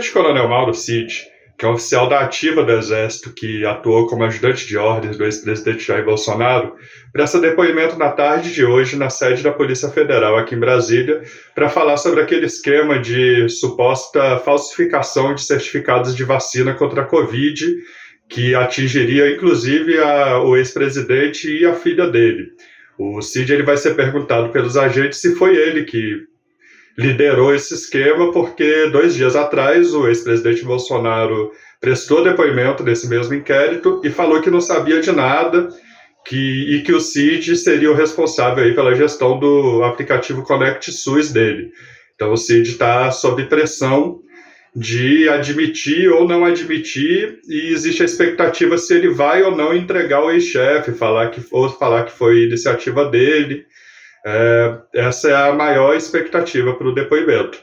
Tenente-Coronel Mauro Cid, que é um oficial da ativa do Exército que atuou como ajudante de ordens do ex-presidente Jair Bolsonaro, presta depoimento na tarde de hoje na sede da Polícia Federal aqui em Brasília para falar sobre aquele esquema de suposta falsificação de certificados de vacina contra a Covid, que atingiria inclusive o ex-presidente e a filha dele. O Cid ele vai ser perguntado pelos agentes se foi ele que liderou esse esquema, porque 2 dias atrás o ex-presidente Bolsonaro prestou depoimento nesse mesmo inquérito e falou que não sabia de nada e que o Cid seria o responsável aí pela gestão do aplicativo Conect SUS dele. Então o Cid está sob pressão de admitir ou não admitir, e existe a expectativa se ele vai ou não entregar o ex-chefe, falar que foi iniciativa dele. Essa é a maior expectativa para o depoimento.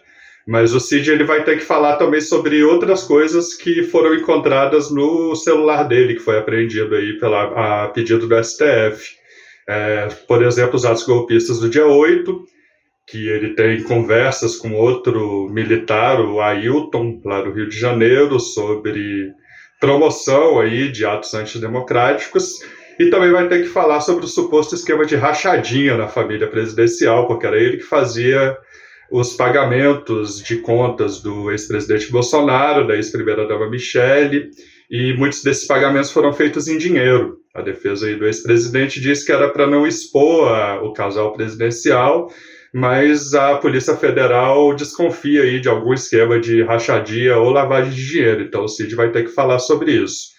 Mas o Cid ele vai ter que falar também sobre outras coisas que foram encontradas no celular dele, que foi apreendido aí a pedido do STF. Por exemplo, os atos golpistas do dia 8, que ele tem conversas com outro militar, o Ailton, lá do Rio de Janeiro, sobre promoção aí de atos antidemocráticos, e também vai ter que falar sobre o suposto esquema de rachadinha na família presidencial, porque era ele que fazia os pagamentos de contas do ex-presidente Bolsonaro, da ex-primeira-dama Michele, e muitos desses pagamentos foram feitos em dinheiro. A defesa aí do ex-presidente disse que era para não expor o casal presidencial, mas a Polícia Federal desconfia aí de algum esquema de rachadinha ou lavagem de dinheiro, então o Cid vai ter que falar sobre isso.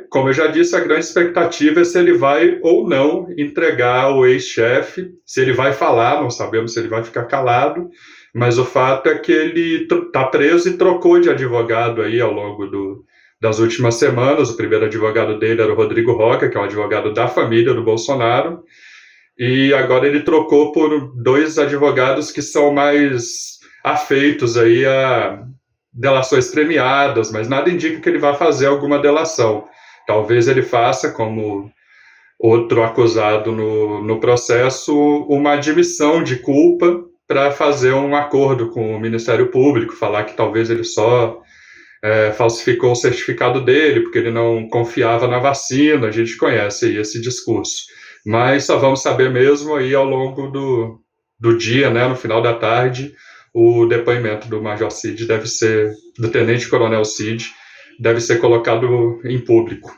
Como eu já disse, a grande expectativa é se ele vai ou não entregar o ex-chefe, se ele vai falar, não sabemos se ele vai ficar calado, mas o fato é que ele está preso e trocou de advogado aí ao longo das últimas semanas. O primeiro advogado dele era o Rodrigo Rocha, que é um advogado da família do Bolsonaro, e agora ele trocou por 2 advogados que são mais afeitos aí a delações premiadas, mas nada indica que ele vá fazer alguma delação. Talvez ele faça, como outro acusado no processo, uma admissão de culpa para fazer um acordo com o Ministério Público, falar que talvez ele só falsificou o certificado dele porque ele não confiava na vacina. A gente conhece aí esse discurso. Mas só vamos saber mesmo aí ao longo do dia, né, no final da tarde. O depoimento do Major Cid do Tenente Coronel Cid deve ser colocado em público.